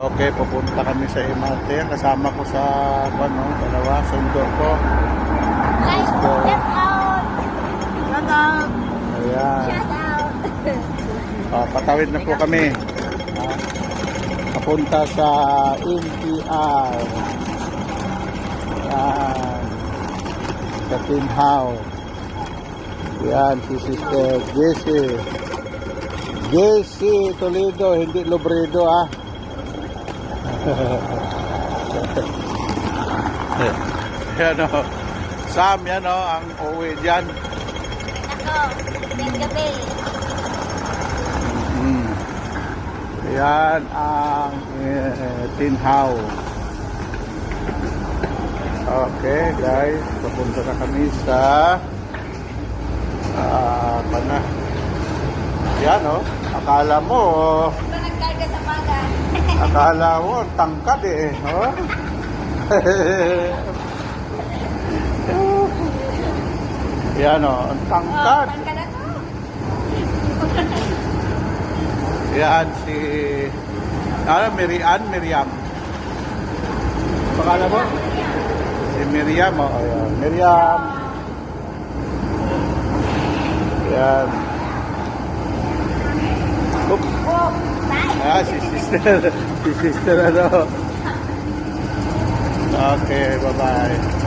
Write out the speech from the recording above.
Okay, pupunta kami sa MRT. Kasama ko sa dalawa, sundo ko. Let's go. Shout out! Shout out! Ayan. Shout out! Patawid na po kami. Papunta sa NTR. Ayan. Sa Tinhaw. Ayan, si Sister Jessie. Jessie Toledo, hindi Lobredo Yan o. Sam, yan o, ang uwi dyan. Ako, may gabi. Yan ang Tinhaw. Okay guys, papunta na kami sa yan o, akala mo Ito nagkarga sa baga. akala mo tangkad oh. Yan o, ang tangkad. Tangka na to. Yan si Miriam. Pakala mo? Si Miriam, ayan. Miriam. Yan. Oops. Oh, bye. Si sister. Si sister Okay, bye-bye.